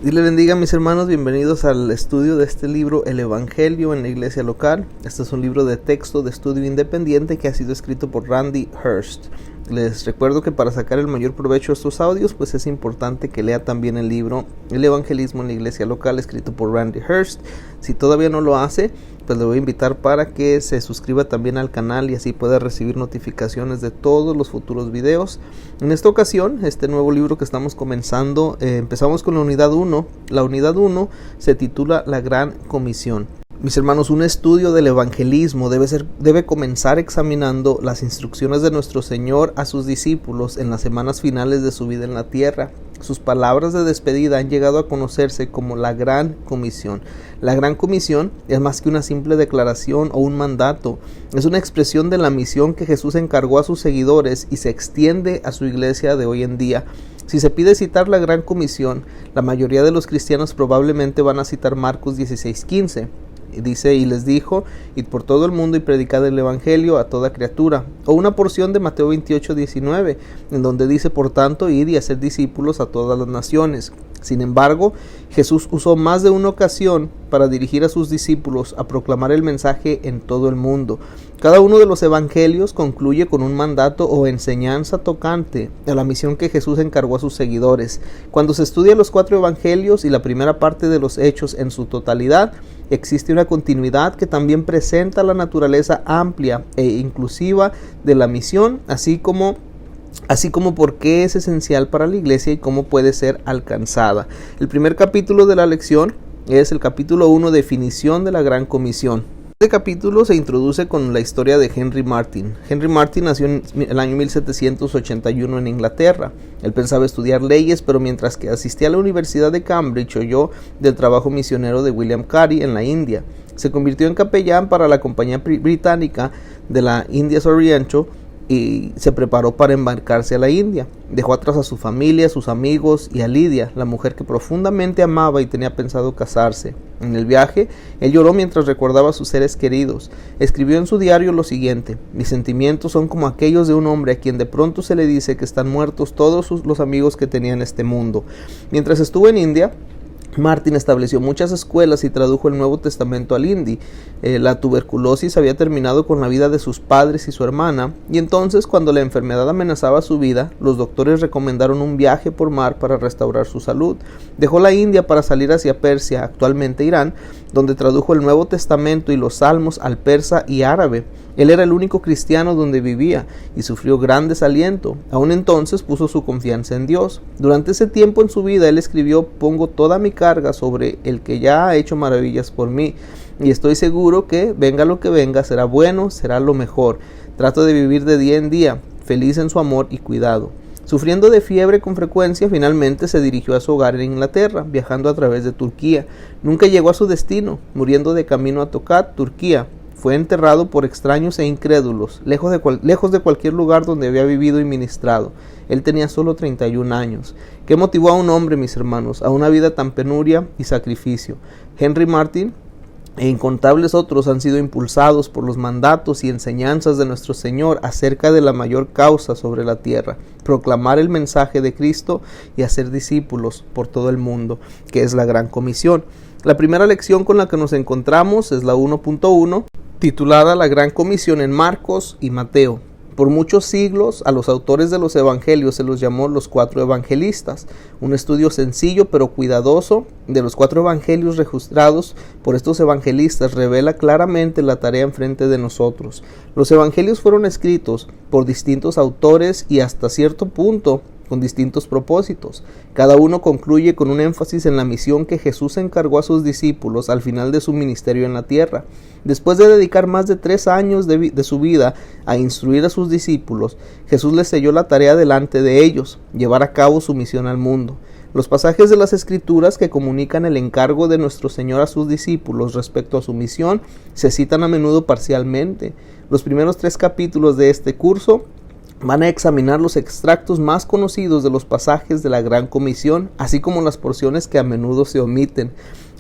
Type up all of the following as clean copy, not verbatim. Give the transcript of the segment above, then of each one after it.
Dios les bendiga, mis hermanos, bienvenidos al estudio de este libro, El Evangelio en la Iglesia Local. Este es un libro de texto de estudio independiente que ha sido escrito por Randy Hurst. Les recuerdo que para sacar el mayor provecho de estos audios, pues es importante que lea también el libro El Evangelismo en la Iglesia Local, escrito por Randy Hurst. Si todavía no lo hace, pues le voy a invitar para que se suscriba también al canal y así pueda recibir notificaciones de todos los futuros videos. En esta ocasión, este nuevo libro que estamos comenzando, empezamos con la unidad 1. La unidad 1 se titula La Gran Comisión. Mis hermanos, un estudio del evangelismo debe comenzar examinando las instrucciones de nuestro Señor a sus discípulos en las semanas finales de su vida en la tierra. Sus palabras de despedida han llegado a conocerse como la Gran Comisión. La Gran Comisión es más que una simple declaración o un mandato. Es una expresión de la misión que Jesús encargó a sus seguidores y se extiende a su iglesia de hoy en día. Si se pide citar la Gran Comisión, la mayoría de los cristianos probablemente van a citar Marcos 16:15. Dice, y les dijo, id por todo el mundo y predicad el evangelio a toda criatura. O una porción de Mateo 28:19, en donde dice, por tanto, id y haced discípulos a todas las naciones. Sin embargo, Jesús usó más de una ocasión para dirigir a sus discípulos a proclamar el mensaje en todo el mundo. Cada uno de los evangelios concluye con un mandato o enseñanza tocante a la misión que Jesús encargó a sus seguidores. Cuando se estudia los 4 evangelios y la primera parte de los hechos en su totalidad, existe una continuidad que también presenta la naturaleza amplia e inclusiva de la misión, así como por qué es esencial para la iglesia y cómo puede ser alcanzada. El primer capítulo de la lección es el capítulo 1, definición de la Gran Comisión. Este capítulo se introduce con la historia de Henry Martyn. Henry Martyn nació en el año 1781 en Inglaterra. Él pensaba estudiar leyes, pero mientras que asistía a la Universidad de Cambridge oyó del trabajo misionero de William Carey en la India. Se convirtió en capellán para la compañía británica de la Indias Oriental y se preparó para embarcarse a la India. Dejó atrás a su familia, a sus amigos y a Lydia, la mujer que profundamente amaba y tenía pensado casarse. En el viaje, él lloró mientras recordaba a sus seres queridos. Escribió en su diario lo siguiente: mis sentimientos son como aquellos de un hombre a quien de pronto se le dice que están muertos todos los amigos que tenía en este mundo. Mientras estuvo en India, Martyn estableció muchas escuelas y tradujo el Nuevo Testamento al hindi. La tuberculosis había terminado con la vida de sus padres y su hermana, y entonces, cuando la enfermedad amenazaba su vida, los doctores recomendaron un viaje por mar para restaurar su salud. Dejó la India para salir hacia Persia, actualmente Irán, donde tradujo el Nuevo Testamento y los Salmos al persa y árabe. Él era el único cristiano donde vivía y sufrió gran desaliento. Aún entonces puso su confianza en Dios. Durante ese tiempo en su vida él escribió: pongo toda mi carga sobre el que ya ha hecho maravillas por mí, y estoy seguro que, venga lo que venga, será bueno, será lo mejor. Trato de vivir de día en día, feliz en su amor y cuidado. Sufriendo de fiebre con frecuencia, finalmente se dirigió a su hogar en Inglaterra, viajando a través de Turquía. Nunca llegó a su destino, muriendo de camino a Tokat, Turquía. Fue enterrado por extraños e incrédulos, lejos de cualquier lugar donde había vivido y ministrado. Él tenía solo 31 años. ¿Qué motivó a un hombre, mis hermanos, a una vida tan penuria y sacrificio? Henry Martyn e incontables otros han sido impulsados por los mandatos y enseñanzas de nuestro Señor acerca de la mayor causa sobre la tierra: proclamar el mensaje de Cristo y hacer discípulos por todo el mundo, que es la Gran Comisión. La primera lección con la que nos encontramos es la 1.1, titulada La Gran Comisión en Marcos y Mateo. Por muchos siglos a los autores de los evangelios se los llamó los 4 evangelistas. Un estudio sencillo pero cuidadoso de los 4 evangelios registrados por estos evangelistas revela claramente la tarea enfrente de nosotros. Los evangelios fueron escritos por distintos autores y hasta cierto punto con distintos propósitos. Cada uno concluye con un énfasis en la misión que Jesús encargó a sus discípulos al final de su ministerio en la tierra. Después de dedicar más de 3 años de su vida a instruir a sus discípulos, Jesús les selló la tarea delante de ellos: llevar a cabo su misión al mundo. Los pasajes de las Escrituras que comunican el encargo de nuestro Señor a sus discípulos respecto a su misión se citan a menudo parcialmente. Los primeros 3 capítulos de este curso van a examinar los extractos más conocidos de los pasajes de la Gran Comisión, así como las porciones que a menudo se omiten.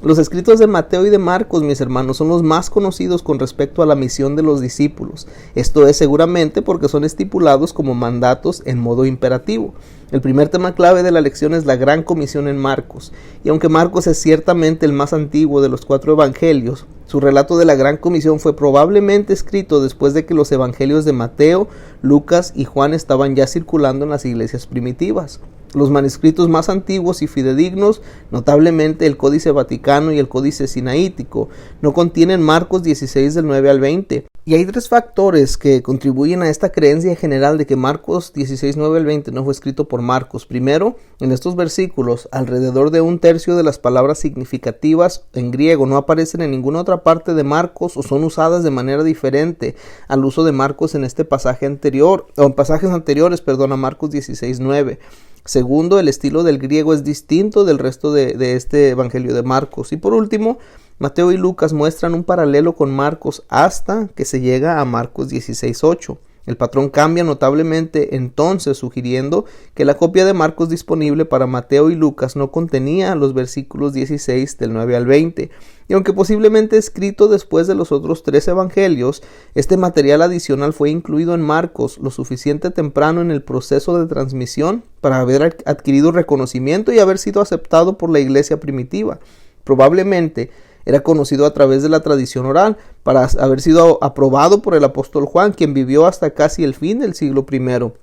Los escritos de Mateo y de Marcos, mis hermanos, son los más conocidos con respecto a la misión de los discípulos. Esto es seguramente porque son estipulados como mandatos en modo imperativo. El primer tema clave de la lección es la gran comisión en Marcos. Y aunque Marcos es ciertamente el más antiguo de los 4 evangelios, su relato de la gran comisión fue probablemente escrito después de que los evangelios de Mateo, Lucas y Juan estaban ya circulando en las iglesias primitivas. Los manuscritos más antiguos y fidedignos, notablemente el Códice Vaticano y el Códice Sinaítico, no contienen Marcos 16 del 9 al 20. Y hay 3 factores que contribuyen a esta creencia general de que Marcos 16, 9 al 20 no fue escrito por Marcos. Primero, en estos versículos, alrededor de 1/3 de las palabras significativas en griego no aparecen en ninguna otra parte de Marcos o son usadas de manera diferente al uso de Marcos en este pasaje anterior, o en pasajes anteriores, a Marcos 16, 9. Segundo, el estilo del griego es distinto del resto de este evangelio de Marcos. Y por último, Mateo y Lucas muestran un paralelo con Marcos hasta que se llega a Marcos 16:8. El patrón cambia notablemente entonces, sugiriendo que la copia de Marcos disponible para Mateo y Lucas no contenía los versículos 16 del 9 al 20. Y aunque posiblemente escrito después de los otros 3 evangelios, este material adicional fue incluido en Marcos lo suficiente temprano en el proceso de transmisión para haber adquirido reconocimiento y haber sido aceptado por la iglesia primitiva. Probablemente era conocido a través de la tradición oral, para haber sido aprobado por el apóstol Juan, quien vivió hasta casi el fin del siglo I.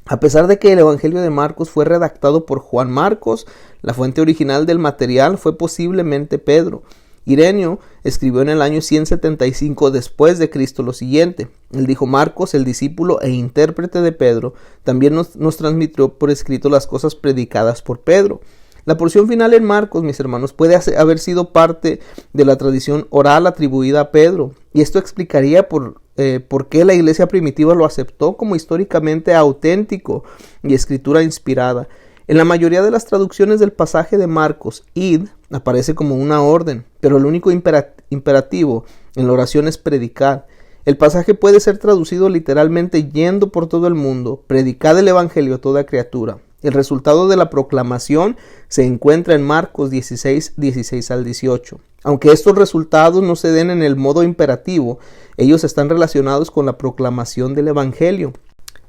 A pesar de que el Evangelio de Marcos fue redactado por Juan Marcos, la fuente original del material fue posiblemente Pedro. Ireneo escribió en el año 175 después de Cristo lo siguiente. Él dijo: Marcos, el discípulo e intérprete de Pedro, también nos transmitió por escrito las cosas predicadas por Pedro. La porción final en Marcos, mis hermanos, puede haber sido parte de la tradición oral atribuida a Pedro, y esto explicaría por qué la iglesia primitiva lo aceptó como históricamente auténtico y escritura inspirada. En la mayoría de las traducciones del pasaje de Marcos, id aparece como una orden, pero el único imperativo en la oración es predicar. El pasaje puede ser traducido literalmente: yendo por todo el mundo, predicad el evangelio a toda criatura. El resultado de la proclamación se encuentra en Marcos 16, 16 al 18. Aunque estos resultados no se den en el modo imperativo, ellos están relacionados con la proclamación del evangelio.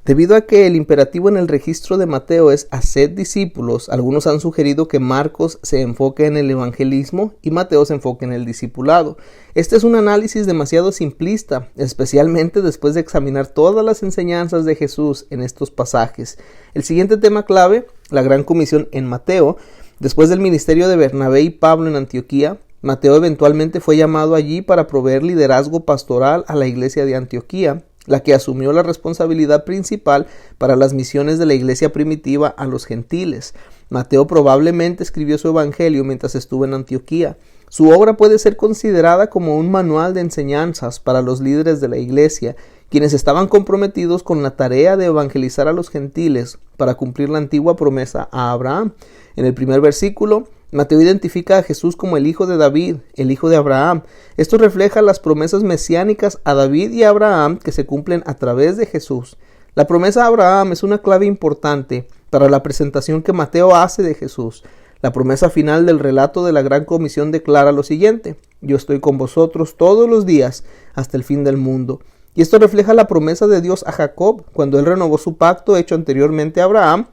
Debido a que el imperativo en el registro de Mateo es haced discípulos, algunos han sugerido que Marcos se enfoque en el evangelismo y Mateo se enfoque en el discipulado. Este es un análisis demasiado simplista, especialmente después de examinar todas las enseñanzas de Jesús en estos pasajes. El siguiente tema clave, la gran comisión en Mateo. Después del ministerio de Bernabé y Pablo en Antioquía, Mateo eventualmente fue llamado allí para proveer liderazgo pastoral a la iglesia de Antioquía, la que asumió la responsabilidad principal para las misiones de la iglesia primitiva a los gentiles. Mateo probablemente escribió su evangelio mientras estuvo en Antioquía. Su obra puede ser considerada como un manual de enseñanzas para los líderes de la iglesia, quienes estaban comprometidos con la tarea de evangelizar a los gentiles para cumplir la antigua promesa a Abraham. En el primer versículo, Mateo identifica a Jesús como el hijo de David, el hijo de Abraham. Esto refleja las promesas mesiánicas a David y a Abraham que se cumplen a través de Jesús. La promesa a Abraham es una clave importante para la presentación que Mateo hace de Jesús. La promesa final del relato de la gran comisión declara lo siguiente: yo estoy con vosotros todos los días hasta el fin del mundo. Y esto refleja la promesa de Dios a Jacob cuando él renovó su pacto hecho anteriormente a Abraham,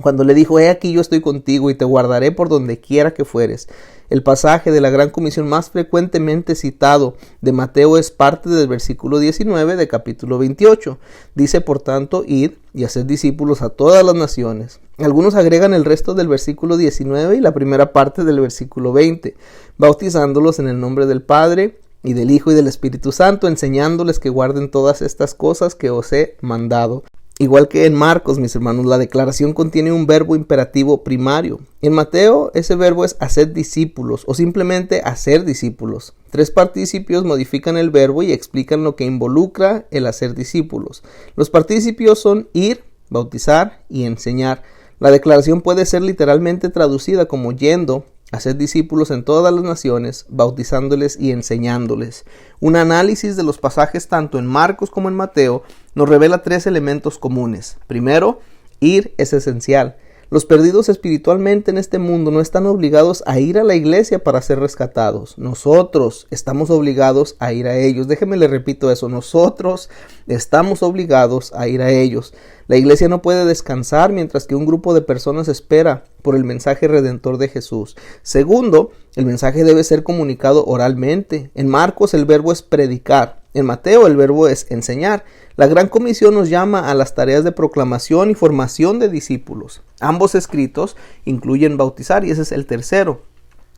cuando le dijo: he aquí yo estoy contigo y te guardaré por donde quiera que fueres. El pasaje de la gran comisión más frecuentemente citado de Mateo es parte del versículo 19 de capítulo 28. Dice: por tanto, id y haced discípulos a todas las naciones. Algunos agregan el resto del versículo 19 y la primera parte del versículo 20, bautizándolos en el nombre del Padre y del Hijo y del Espíritu Santo, enseñándoles que guarden todas estas cosas que os he mandado. Igual que en Marcos, mis hermanos, la declaración contiene un verbo imperativo primario. En Mateo, ese verbo es hacer discípulos o simplemente hacer discípulos. 3 participios modifican el verbo y explican lo que involucra el hacer discípulos. Los participios son ir, bautizar y enseñar. La declaración puede ser literalmente traducida como yendo, hacer discípulos en todas las naciones, bautizándoles y enseñándoles. Un análisis de los pasajes tanto en Marcos como en Mateo nos revela 3 elementos comunes. Primero, ir es esencial. Los perdidos espiritualmente en este mundo no están obligados a ir a la iglesia para ser rescatados. Nosotros estamos obligados a ir a ellos. Déjeme le repito eso. Nosotros estamos obligados a ir a ellos. La iglesia no puede descansar mientras que un grupo de personas espera por el mensaje redentor de Jesús. Segundo, el mensaje debe ser comunicado oralmente. En Marcos el verbo es predicar. En Mateo el verbo es enseñar. La Gran Comisión nos llama a las tareas de proclamación y formación de discípulos. Ambos escritos incluyen bautizar y ese es el tercero.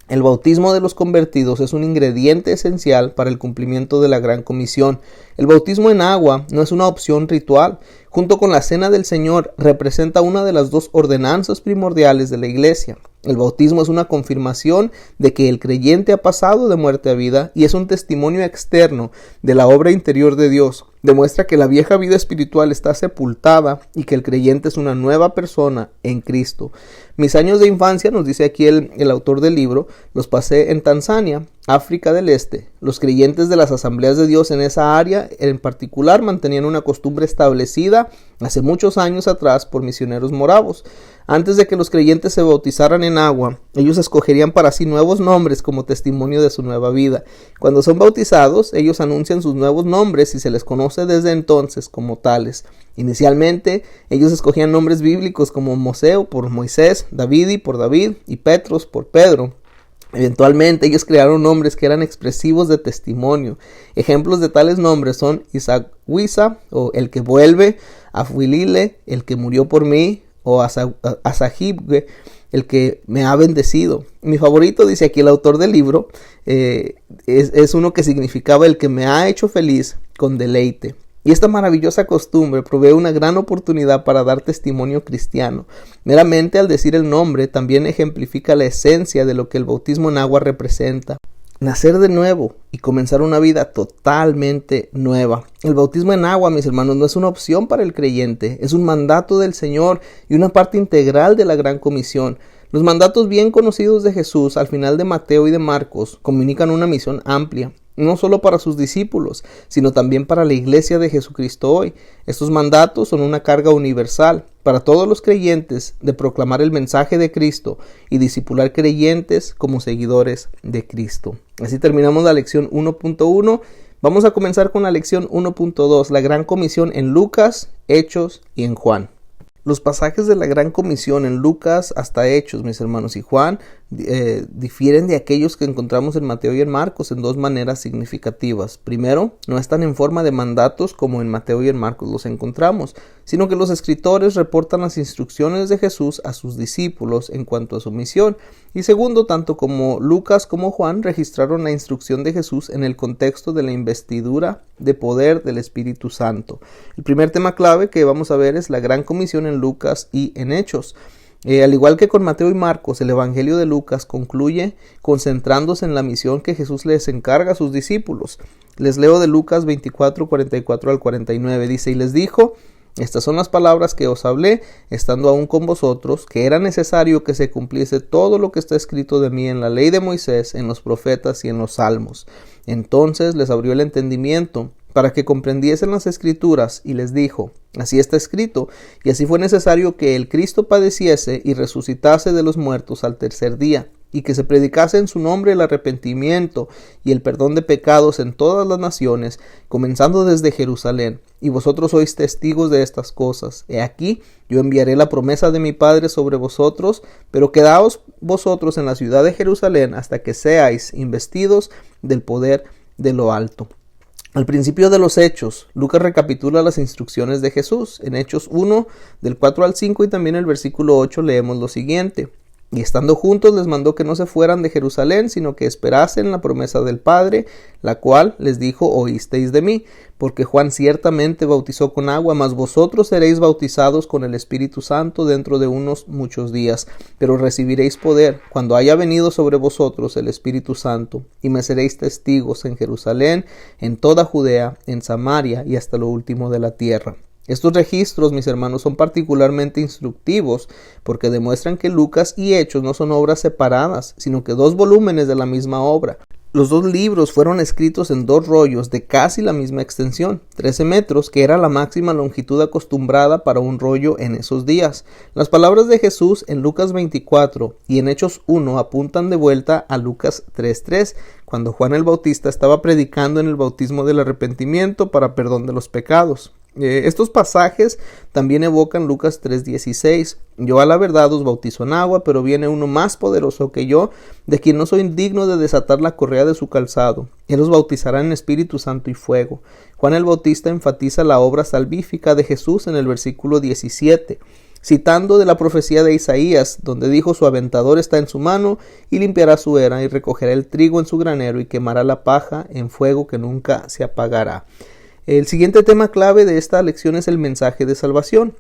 El bautismo de los convertidos es un ingrediente esencial para el cumplimiento de la Gran Comisión. El bautismo en agua no es una opción ritual. Junto con la Cena del Señor, representa una de las dos ordenanzas primordiales de la Iglesia. El bautismo es una confirmación de que el creyente ha pasado de muerte a vida y es un testimonio externo de la obra interior de Dios. Demuestra que la vieja vida espiritual está sepultada y que el creyente es una nueva persona en Cristo. Mis años de infancia, nos dice aquí el autor del libro, los pasé en Tanzania, África del Este. Los creyentes de las asambleas de Dios en esa área en particular mantenían una costumbre establecida hace muchos años atrás por misioneros moravos. Antes de que los creyentes se bautizaran en agua, ellos escogerían para sí nuevos nombres como testimonio de su nueva vida. Cuando son bautizados, ellos anuncian sus nuevos nombres y se les conoce desde entonces como tales. Inicialmente, ellos escogían nombres bíblicos como Moseo por Moisés, Davidi por David y Petros por Pedro. Eventualmente ellos crearon nombres que eran expresivos de testimonio. Ejemplos de tales nombres son Isagwisa o el que vuelve, Afuilile, el que murió por mí, o Asahibwe, el que me ha bendecido. Mi favorito, dice aquí el autor del libro, es uno que significaba el que me ha hecho feliz con deleite. Y esta maravillosa costumbre provee una gran oportunidad para dar testimonio cristiano. Meramente al decir el nombre también ejemplifica la esencia de lo que el bautismo en agua representa. Nacer de nuevo y comenzar una vida totalmente nueva. El bautismo en agua, mis hermanos, no es una opción para el creyente, es un mandato del Señor y una parte integral de la Gran Comisión. Los mandatos bien conocidos de Jesús al final de Mateo y de Marcos comunican una misión amplia, no solo para sus discípulos, sino también para la iglesia de Jesucristo hoy. Estos mandatos son una carga universal para todos los creyentes de proclamar el mensaje de Cristo y discipular creyentes como seguidores de Cristo. Así terminamos la lección 1.1. Vamos a comenzar con la lección 1.2, la Gran Comisión en Lucas, Hechos y en Juan. Los pasajes de la Gran Comisión en Lucas hasta Hechos, mis hermanos, y Juan difieren de aquellos que encontramos en Mateo y en Marcos en dos maneras significativas. Primero, no están en forma de mandatos como en Mateo y en Marcos los encontramos, sino que los escritores reportan las instrucciones de Jesús a sus discípulos en cuanto a su misión. Y segundo, tanto como Lucas como Juan registraron la instrucción de Jesús en el contexto de la investidura de poder del Espíritu Santo. El primer tema clave que vamos a ver es la Gran Comisión en Lucas y en Hechos. Al igual que con Mateo y Marcos, el Evangelio de Lucas concluye concentrándose en la misión que Jesús les encarga a sus discípulos. Les leo de Lucas 24, 44 al 49. Dice, y les dijo, estas son las palabras que os hablé, estando aún con vosotros, que era necesario que se cumpliese todo lo que está escrito de mí en la ley de Moisés, en los profetas y en los salmos. Entonces les abrió el entendimiento, para que comprendiesen las Escrituras, y les dijo, así está escrito, y así fue necesario que el Cristo padeciese y resucitase de los muertos al tercer día, y que se predicase en su nombre el arrepentimiento y el perdón de pecados en todas las naciones, comenzando desde Jerusalén. Y vosotros sois testigos de estas cosas. He aquí, yo enviaré la promesa de mi Padre sobre vosotros, pero quedaos vosotros en la ciudad de Jerusalén hasta que seáis investidos del poder de lo alto. Al principio de los Hechos, Lucas recapitula las instrucciones de Jesús. En Hechos 1, del 4 al 5 y también el versículo 8 leemos lo siguiente. Y estando juntos les mandó que no se fueran de Jerusalén, sino que esperasen la promesa del Padre, la cual les dijo, oísteis de mí, porque Juan ciertamente bautizó con agua, mas vosotros seréis bautizados con el Espíritu Santo dentro de unos muchos días, pero recibiréis poder cuando haya venido sobre vosotros el Espíritu Santo, y me seréis testigos en Jerusalén, en toda Judea, en Samaria y hasta lo último de la tierra. Estos registros, mis hermanos, son particularmente instructivos porque demuestran que Lucas y Hechos no son obras separadas, sino que dos volúmenes de la misma obra. Los dos libros fueron escritos en dos rollos de casi la misma extensión, 13 metros, que era la máxima longitud acostumbrada para un rollo en esos días. Las palabras de Jesús en Lucas 24 y en Hechos 1 apuntan de vuelta a Lucas 3:3, cuando Juan el Bautista estaba predicando en el bautismo del arrepentimiento para perdón de los pecados. Estos pasajes también evocan Lucas 3:16. Yo a la verdad os bautizo en agua, pero viene uno más poderoso que yo, de quien no soy digno de desatar la correa de su calzado. Él os bautizará en Espíritu Santo y fuego. Juan el Bautista enfatiza la obra salvífica de Jesús en el versículo 17, citando de la profecía de Isaías, donde dijo: su aventador está en su mano, y limpiará su era, y recogerá el trigo en su granero, y quemará la paja en fuego que nunca se apagará. El siguiente tema clave de esta lección es el mensaje de salvación.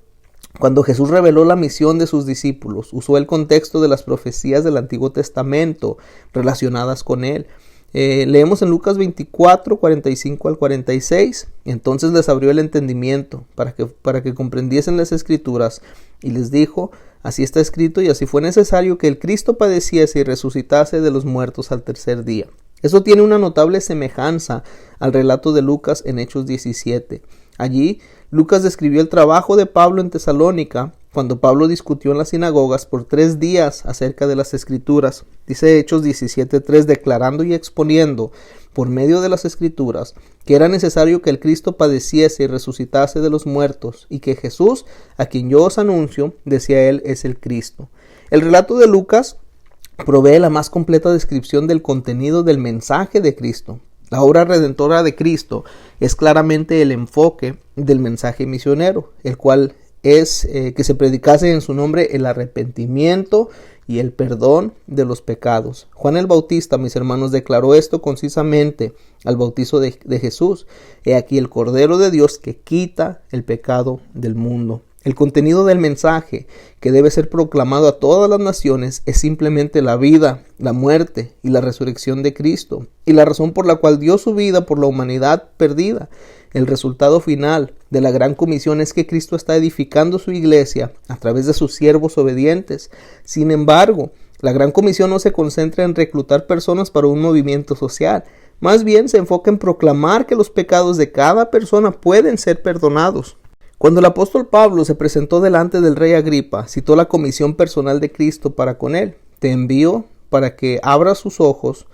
Cuando Jesús reveló la misión de sus discípulos, usó el contexto de las profecías del Antiguo Testamento relacionadas con él. Leemos en Lucas 24, 45 al 46. Entonces les abrió el entendimiento para que comprendiesen las Escrituras, y les dijo: así está escrito, y así fue necesario que el Cristo padeciese y resucitase de los muertos al tercer día. Eso tiene una notable semejanza al relato de Lucas en Hechos 17. Allí, Lucas describió el trabajo de Pablo en Tesalónica, cuando Pablo discutió en las sinagogas por 3 días acerca de las Escrituras. Dice Hechos 17:3, declarando y exponiendo por medio de las Escrituras que era necesario que el Cristo padeciese y resucitase de los muertos, y que Jesús, a quien yo os anuncio, decía él, es el Cristo. El relato de Lucas provee la más completa descripción del contenido del mensaje de Cristo. La obra redentora de Cristo es claramente el enfoque del mensaje misionero, el cual es que se predicase en su nombre el arrepentimiento y el perdón de los pecados. Juan el Bautista, mis hermanos, declaró esto concisamente al bautizo de Jesús: he aquí el Cordero de Dios que quita el pecado del mundo. El contenido del mensaje que debe ser proclamado a todas las naciones es simplemente la vida, la muerte y la resurrección de Cristo, y la razón por la cual dio su vida por la humanidad perdida. El resultado final de la gran comisión es que Cristo está edificando su iglesia a través de sus siervos obedientes. Sin embargo, la gran comisión no se concentra en reclutar personas para un movimiento social. Más bien se enfoca en proclamar que los pecados de cada persona pueden ser perdonados. Cuando el apóstol Pablo se presentó delante del rey Agripa, citó la comisión personal de Cristo para con él: te envío para que abra sus ojos,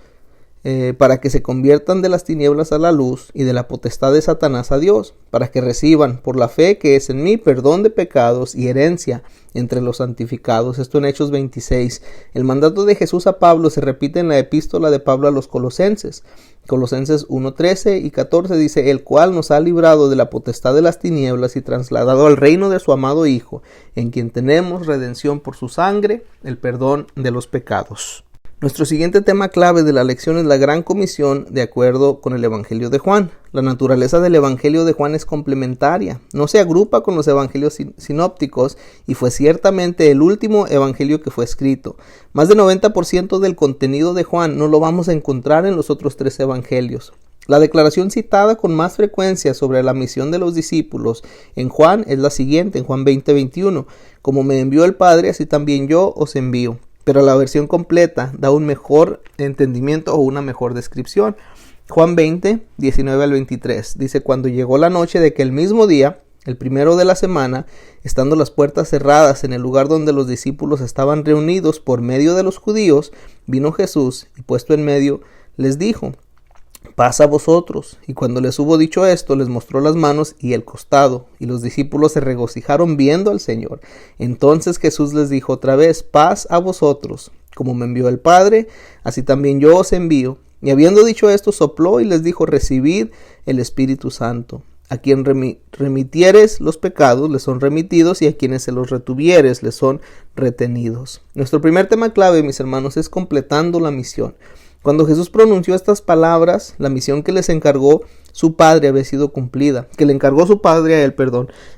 para que se conviertan de las tinieblas a la luz y de la potestad de Satanás a Dios, para que reciban por la fe que es en mí perdón de pecados y herencia entre los santificados. Esto en Hechos 26. El mandato de Jesús a Pablo se repite en la epístola de Pablo a los Colosenses. Colosenses 1:13 y 14 dice: el cual nos ha librado de la potestad de las tinieblas y trasladado al reino de su amado Hijo, en quien tenemos redención por su sangre, el perdón de los pecados. Nuestro siguiente tema clave de la lección es la Gran Comisión de acuerdo con el Evangelio de Juan. La naturaleza del Evangelio de Juan es complementaria, no se agrupa con los evangelios sinópticos, y fue ciertamente el último evangelio que fue escrito. Más del 90% del contenido de Juan no lo vamos a encontrar en los otros 3 evangelios. La declaración citada con más frecuencia sobre la misión de los discípulos en Juan es la siguiente, en Juan 20:21. Como me envió el Padre, así también yo os envío. Pero la versión completa da un mejor entendimiento o una mejor descripción. Juan 20, 19 al 23. Dice: cuando llegó la noche de aquel mismo día, el primero de la semana, estando las puertas cerradas en el lugar donde los discípulos estaban reunidos por medio de los judíos, vino Jesús y puesto en medio les dijo: paz a vosotros. Y cuando les hubo dicho esto, les mostró las manos y el costado, y los discípulos se regocijaron viendo al Señor. Entonces Jesús les dijo otra vez: paz a vosotros. Como me envió el Padre, así también yo os envío. Y habiendo dicho esto, sopló y les dijo: recibid el Espíritu Santo. A quien remitieres los pecados, les son remitidos, y a quienes se los retuvieres, les son retenidos. Nuestro primer tema clave, mis hermanos, es completando la misión. Cuando Jesús pronunció estas palabras, la misión que les encargó su Padre había sido cumplida,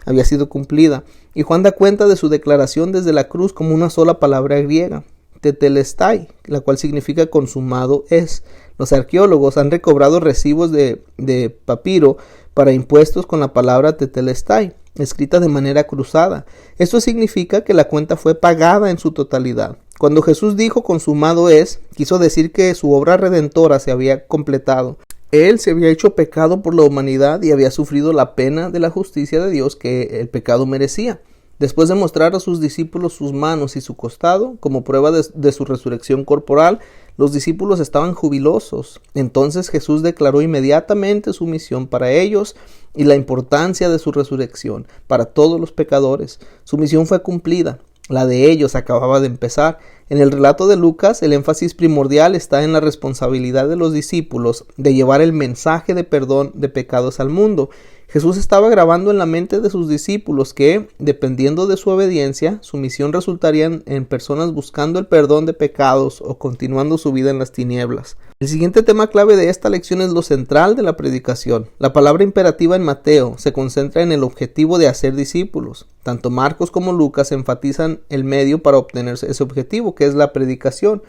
había sido cumplida. Y Juan da cuenta de su declaración desde la cruz como una sola palabra griega, tetelestai, la cual significa consumado es. Los arqueólogos han recobrado recibos de papiro para impuestos con la palabra tetelestai, escrita de manera cruzada. Esto significa que la cuenta fue pagada en su totalidad. Cuando Jesús dijo consumado es, quiso decir que su obra redentora se había completado. Él se había hecho pecado por la humanidad y había sufrido la pena de la justicia de Dios que el pecado merecía. Después de mostrar a sus discípulos sus manos y su costado, como prueba de su resurrección corporal, los discípulos estaban jubilosos. Entonces Jesús declaró inmediatamente su misión para ellos y la importancia de su resurrección para todos los pecadores. Su misión fue cumplida. La de ellos acababa de empezar. En el relato de Lucas, el énfasis primordial está en la responsabilidad de los discípulos de llevar el mensaje de perdón de pecados al mundo. Jesús estaba grabando en la mente de sus discípulos que, dependiendo de su obediencia, su misión resultaría en personas buscando el perdón de pecados o continuando su vida en las tinieblas. El siguiente tema clave de esta lección es lo central de la predicación. La palabra imperativa en Mateo se concentra en el objetivo de hacer discípulos. Tanto Marcos como Lucas enfatizan el medio para obtener ese objetivo, que es la predicación,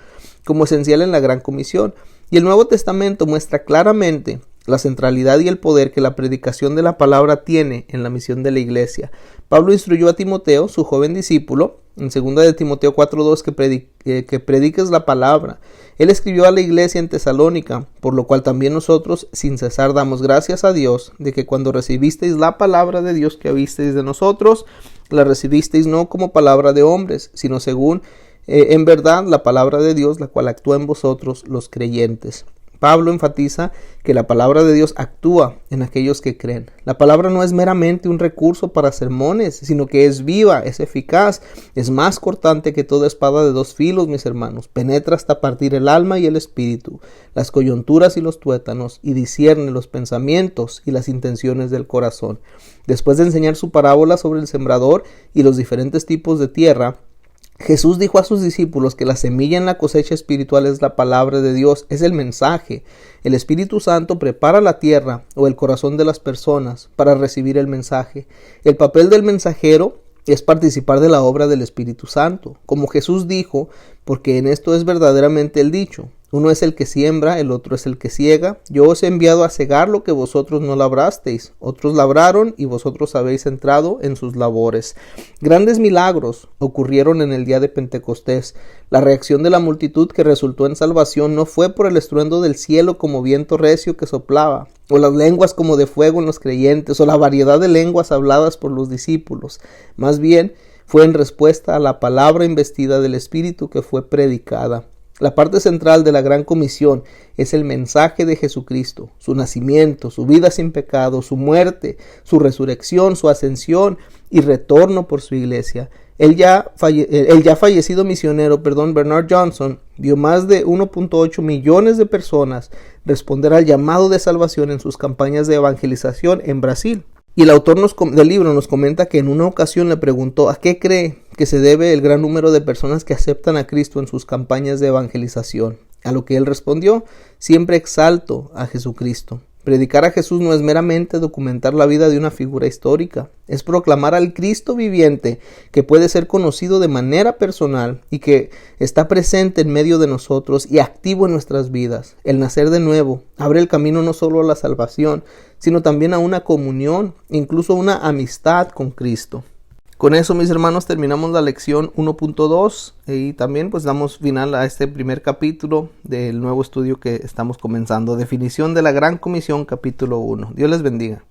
como esencial en la Gran Comisión. Y el Nuevo Testamento muestra claramente la centralidad y el poder que la predicación de la palabra tiene en la misión de la iglesia. Pablo instruyó a Timoteo, su joven discípulo, en 2 de Timoteo 4:2 que prediques la palabra. Él escribió a la iglesia en Tesalónica, por lo cual también nosotros sin cesar damos gracias a Dios de que cuando recibisteis la palabra de Dios que oísteis de nosotros, la recibisteis no como palabra de hombres, sino según en verdad la palabra de Dios, la cual actúa en vosotros los creyentes. Pablo enfatiza que la palabra de Dios actúa en aquellos que creen. La palabra no es meramente un recurso para sermones, sino que es viva, es eficaz, es más cortante que toda espada de dos filos, mis hermanos. Penetra hasta partir el alma y el espíritu, las coyunturas y los tuétanos, y discierne los pensamientos y las intenciones del corazón. Después de enseñar su parábola sobre el sembrador y los diferentes tipos de tierra, Jesús dijo a sus discípulos que la semilla en la cosecha espiritual es la palabra de Dios, es el mensaje. El Espíritu Santo prepara la tierra o el corazón de las personas para recibir el mensaje. El papel del mensajero es participar de la obra del Espíritu Santo. Como Jesús dijo, porque en esto es verdaderamente el dicho: uno es el que siembra, el otro es el que ciega. Yo os he enviado a cegar lo que vosotros no labrasteis. Otros labraron y vosotros habéis entrado en sus labores. Grandes milagros ocurrieron en el día de Pentecostés. La reacción de la multitud que resultó en salvación no fue por el estruendo del cielo como viento recio que soplaba, o las lenguas como de fuego en los creyentes, o la variedad de lenguas habladas por los discípulos. Más bien, fue en respuesta a la palabra investida del Espíritu que fue predicada. La parte central de la Gran Comisión es el mensaje de Jesucristo, su nacimiento, su vida sin pecado, su muerte, su resurrección, su ascensión y retorno por su iglesia. El ya fallecido misionero, Bernard Johnson, vio más de 1.8 millones de personas responder al llamado de salvación en sus campañas de evangelización en Brasil. Y el autor del libro nos comenta que en una ocasión le preguntó a qué cree que se debe el gran número de personas que aceptan a Cristo en sus campañas de evangelización. A lo que él respondió: siempre exalto a Jesucristo. Predicar a Jesús no es meramente documentar la vida de una figura histórica, es proclamar al Cristo viviente que puede ser conocido de manera personal y que está presente en medio de nosotros y activo en nuestras vidas. El nacer de nuevo abre el camino no solo a la salvación, sino también a una comunión, incluso una amistad con Cristo. Con eso, mis hermanos, terminamos la lección 1.2 y también pues damos final a este primer capítulo del nuevo estudio que estamos comenzando. Definición de la Gran Comisión, capítulo 1. Dios les bendiga.